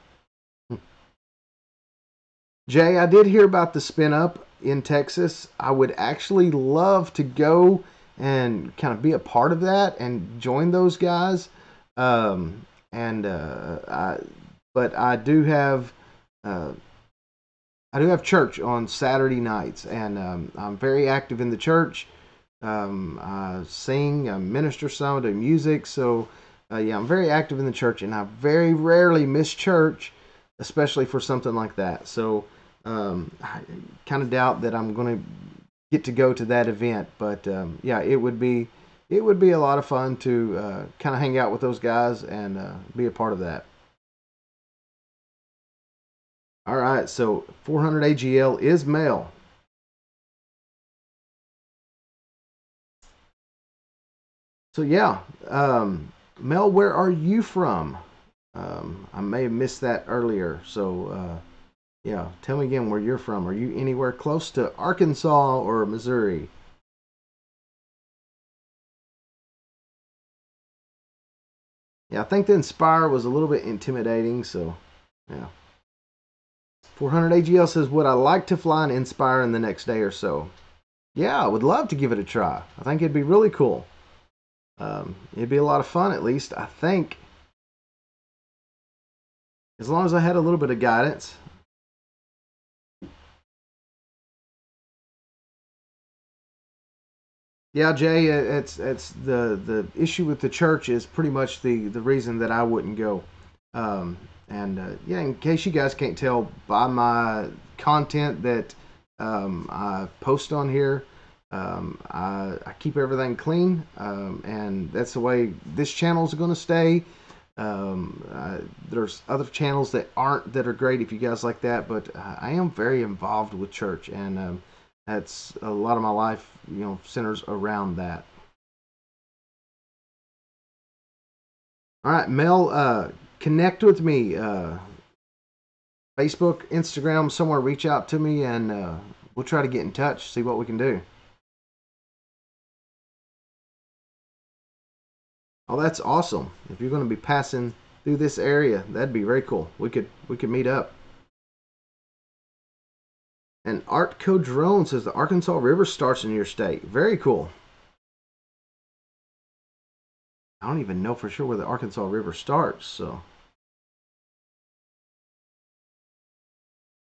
Jay, I did hear about the spin up in Texas. I would actually love to go and kind of be a part of that and join those guys. And but uh, I do have church on Saturday nights, and I'm very active in the church. I sing, I minister some, I do music. So, yeah, I'm very active in the church, and I very rarely miss church, especially for something like that. So, I kind of doubt that I'm going to get to go to that event, but yeah, it would be a lot of fun to kind of hang out with those guys and be a part of that. All right, so 400 AGL is male. So yeah, Mel, where are you from? I may have missed that earlier. So yeah, tell me again where you're from. Are you anywhere close to Arkansas or Missouri? Yeah, I think the Inspire was a little bit intimidating. So yeah, 400 AGL says, would I like to fly an Inspire in the next day or so? Yeah, I would love to give it a try. I think it'd be really cool. It'd be a lot of fun, at least I think, as long as I had a little bit of guidance. Yeah, Jay, it's the issue with the church is pretty much the reason that I wouldn't go. And yeah, in case you guys can't tell by my content that I post on here, I keep everything clean, and that's the way this channel is going to stay. There's other channels that aren't that are great if you guys like that, but I am very involved with church, and that's a lot of my life, centers around that. All right, Mel, connect with me. Facebook, Instagram, somewhere. Reach out to me, and we'll try to get in touch, see what we can do. Oh, that's awesome! If you're going to be passing through this area, that'd be very cool. We could meet up. And Artco Drone says the Arkansas River starts in your state. Very cool. I don't even know for sure where the Arkansas River starts. So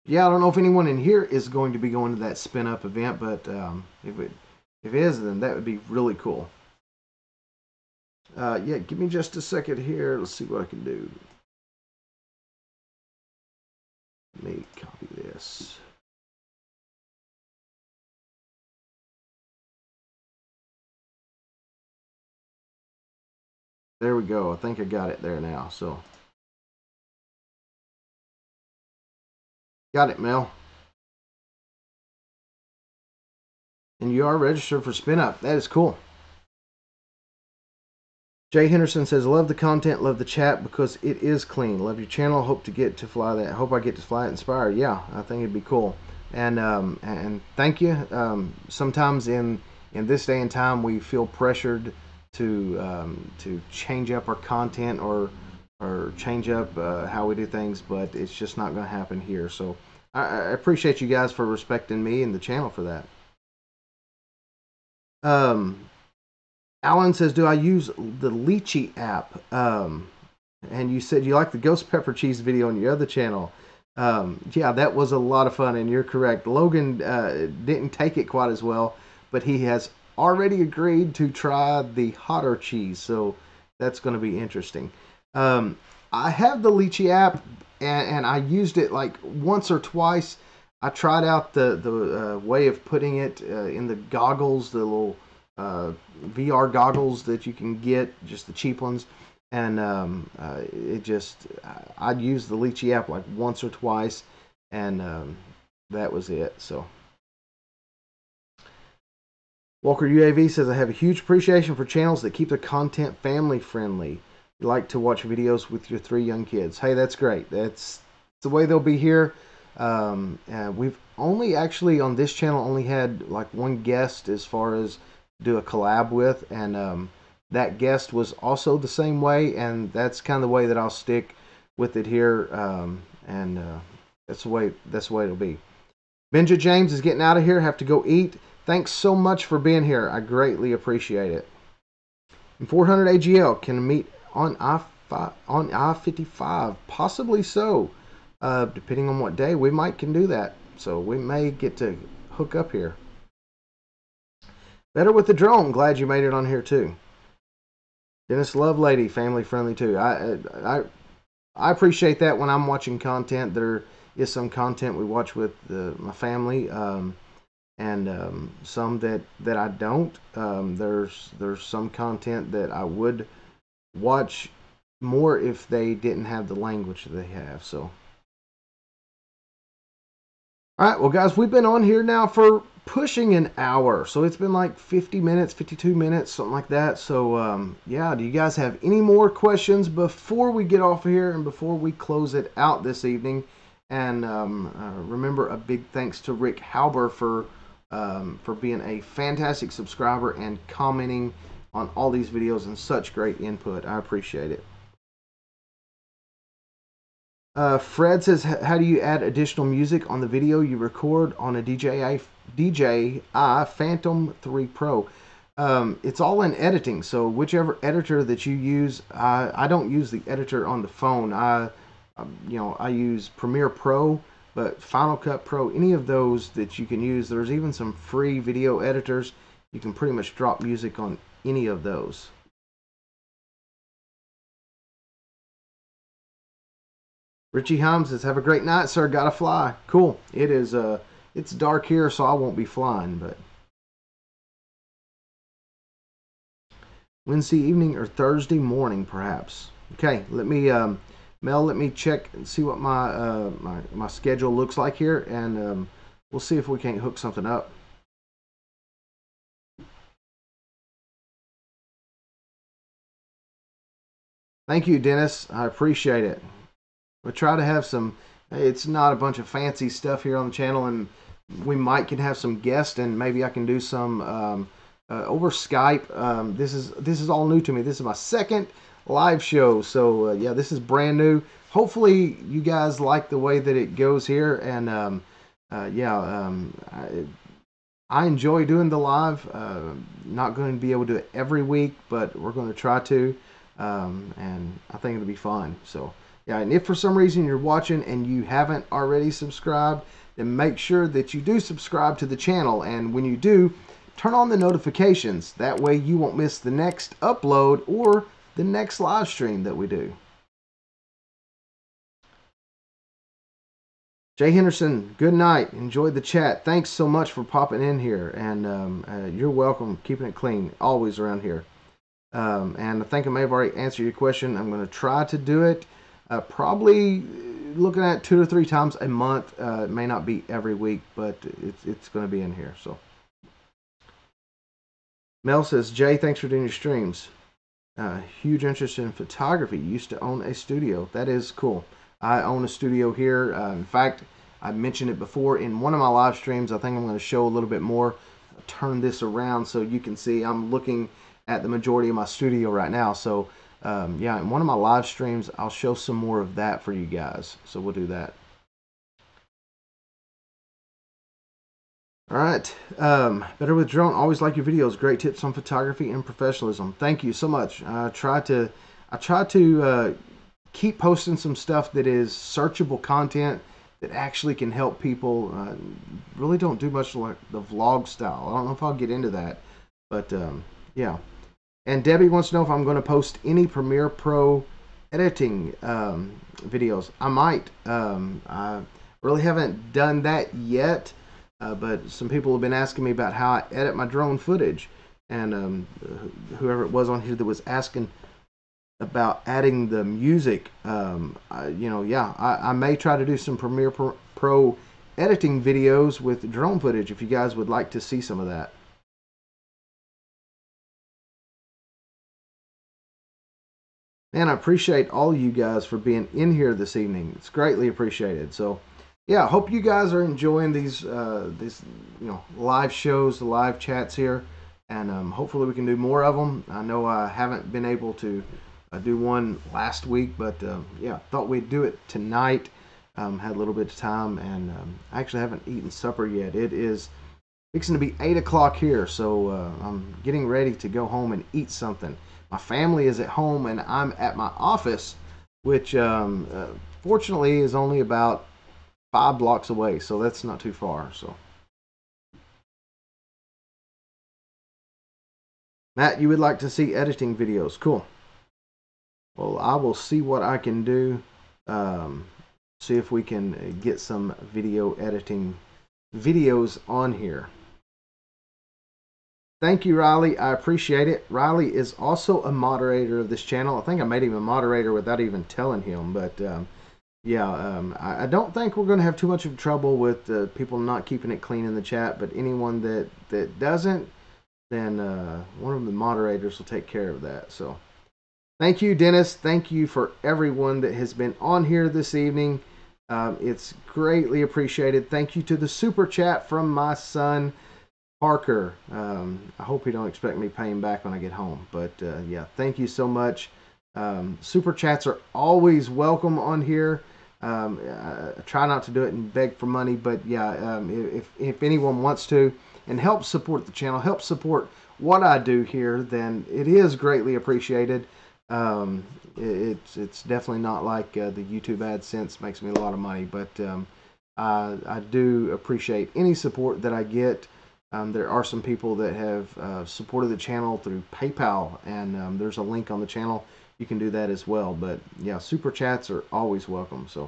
yeah, I don't know if anyone in here is going to be going to that spin up event, but if it is, then that would be really cool. Yeah, give me just a second here. Let's see what I can do. Let me copy this. There we go. I think I got it there now. So Got it, Mel. And you are registered for Spin Up. That is cool. Jay Henderson says, "Love the content, love the chat because it is clean. Love your channel. Hope to get to fly that. Hope I get to fly it inspired." Yeah, I think it'd be cool. And thank you. Sometimes in this day and time, we feel pressured to change up our content or change up how we do things, but it's just not going to happen here. So I appreciate you guys for respecting me and the channel for that. Um, Alan says, "Do I use the Lychee app?" And you said you like the ghost pepper cheese video on your other channel. Yeah, that was a lot of fun, and you're correct. Logan didn't take it quite as well, but he has already agreed to try the hotter cheese, so that's going to be interesting. I have the Lychee app, and I used it like once or twice. I tried out the way of putting it in the goggles, the little VR goggles that you can get, just the cheap ones. And I'd used the Lychee app like once or twice, and that was it. So Walker UAV says, "I have a huge appreciation for channels that keep their content family friendly. You like to watch videos with your 3 young kids." Hey, that's great. That's the way they'll be here. We've only actually on this channel only had like one guest as far as do a collab with, and that guest was also the same way, and that's kind of the way that I'll stick with it here, and that's the way it'll be. Benja James is getting out of here. Have to go eat. Thanks so much for being here. I greatly appreciate it. And 400 AGL can meet on I-55, possibly so. Depending on what day, we might can do that. So we may get to hook up here. Better with the drone. Glad you made it on here too. Dennis Lovelady, family friendly too. I appreciate that when I'm watching content. There is some content we watch with my family, and some that I don't. There's some content that I would watch more if they didn't have the language that they have. So, all right, well, guys, we've been on here now for pushing an hour, so it's been like 50 minutes, 52 minutes, something like that. So yeah, do you guys have any more questions before we get off of here and before we close it out this evening? And remember, a big thanks to Rick Halber for being a fantastic subscriber and commenting on all these videos and such great input. I appreciate it. Fred says, "How do you add additional music on the video you record on a DJI Phantom 3 Pro?" It's all in editing, so whichever editor that you use. I don't use the editor on the phone. I use Premiere Pro, but Final Cut Pro, any of those that you can use. There's even some free video editors. You can pretty much drop music on any of those. Richie Hum says, "Have a great night, sir. Gotta fly." Cool. It is. It's dark here, so I won't be flying. But Wednesday evening or Thursday morning, perhaps. Okay. Let me, Mel. Let me check and see what my schedule looks like here, and we'll see if we can't hook something up. Thank you, Dennis. I appreciate it. We'll try to have some. It's not a bunch of fancy stuff here on the channel, and we might can have some guests, and maybe I can do some over Skype. This is all new to me. This is my second live show, so yeah, this is brand new. Hopefully, you guys like the way that it goes here, and yeah, I enjoy doing the live. Not going to be able to do it every week, but we're going to try to, and I think it'll be fun. So. Yeah, and if for some reason you're watching and you haven't already subscribed, then make sure that you do subscribe to the channel. And when you do, turn on the notifications. That way you won't miss the next upload or the next live stream that we do. Jay Henderson, good night. Enjoyed the chat. Thanks so much for popping in here. And you're welcome. Keeping it clean. Always around here. And I think I may have already answered your question. I'm going to try to do it. Probably looking at 2 to 3 times a month. It may not be every week, but it's going to be in here. So Mel says, Jay, thanks for doing your streams. Huge interest in photography. Used to own a studio. That is cool. I own a studio here. In fact, I mentioned it before in one of my live streams. I think I'm going to show a little bit more. Turn this around so you can see I'm looking at the majority of my studio right now. So yeah, in one of my live streams, I'll show some more of that for you guys. So we'll do that. All right. Better with drone. Always like your videos. Great tips on photography and professionalism. Thank you so much. I try to keep posting some stuff that is searchable content that actually can help people. Really don't do much like the vlog style. I don't know if I'll get into that, but yeah. And Debbie wants to know if I'm going to post any Premiere Pro editing videos. I might. I really haven't done that yet. But some people have been asking me about how I edit my drone footage, and whoever it was on here that was asking about adding the music, I may try to do some Premiere Pro editing videos with drone footage if you guys would like to see some of that. Man, I appreciate all you guys for being in here this evening. It's greatly appreciated. So yeah, I hope you guys are enjoying these live shows, the live chats here, and hopefully we can do more of them. I know I haven't been able to do one last week, but yeah, thought we'd do it tonight. Had a little bit of time, and I actually haven't eaten supper yet. It is fixing to be 8 o'clock here, so I'm getting ready to go home and eat something. My family is at home, and I'm at my office, which fortunately is only about 5 blocks away, so that's not too far. So Matt, you would like to see editing videos. Cool. Well, I will see what I can do. See if we can get some video editing videos on here. Thank you, Riley. I appreciate it. Riley is also a moderator of this channel. I think I made him a moderator without even telling him, but yeah, I don't think we're going to have too much of trouble with people not keeping it clean in the chat, but anyone that doesn't, then one of the moderators will take care of that. So thank you, Dennis. Thank you for everyone that has been on here this evening. It's greatly appreciated. Thank you to the super chat from my son, Parker. I hope you don't expect me to pay him back when I get home, but yeah, thank you so much. Super chats are always welcome on here. I try not to do it and beg for money, but yeah, if anyone wants to and help support the channel, help support what I do here, then it is greatly appreciated. It's definitely not like the YouTube AdSense makes me a lot of money, but I do appreciate any support that I get. There are some people that have supported the channel through PayPal, and there's a link on the channel. You can do that as well. But yeah, super chats are always welcome. So,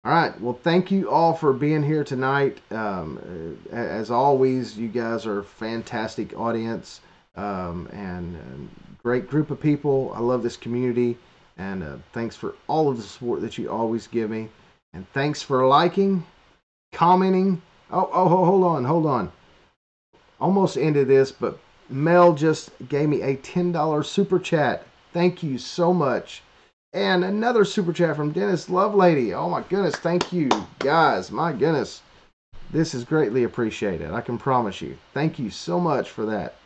all right. Well, thank you all for being here tonight. As always, you guys are a fantastic audience and great group of people. I love this community, and thanks for all of the support that you always give me. And thanks for liking, commenting. Oh, hold on. Almost ended this, but Mel just gave me a $10 super chat. Thank you so much. And another super chat from Dennis Lovelady. Oh my goodness, thank you guys. My goodness. This is greatly appreciated. I can promise you. Thank you so much for that.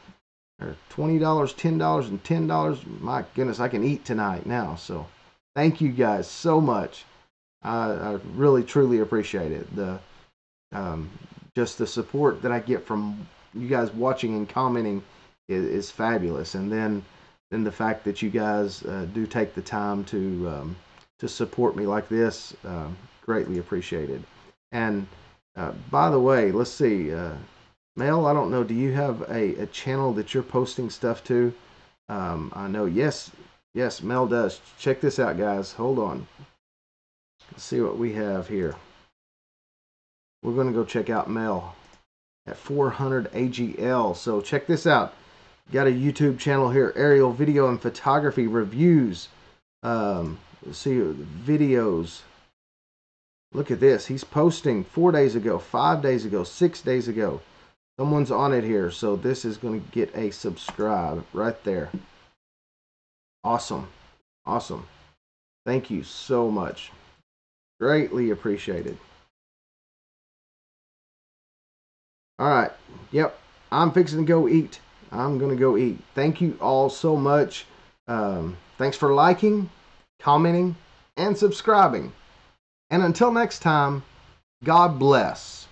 $20, $10, and $10. My goodness, I can eat tonight now. So thank you guys so much. I really, truly appreciate it. Just the support that I get from you guys watching and commenting is fabulous. And then the fact that you guys do take the time to support me like this, greatly appreciated. And by the way, let's see, Mel, I don't know, do you have a channel that you're posting stuff to? I know, yes, Mel does. Check this out, guys. Hold on. Let's see what we have here. We're going to go check out Mel at 400 AGL. So check this out. Got a YouTube channel here, Aerial Video and Photography Reviews. See videos. Look at this. He's posting 4 days ago, 5 days ago, 6 days ago. Someone's on it here, so this is going to get a subscribe right there. Awesome. Awesome. Thank you so much. Greatly appreciated. All right. Yep. I'm fixing to go eat. I'm going to go eat. Thank you all so much. Thanks for liking, commenting, and subscribing. And until next time, God bless.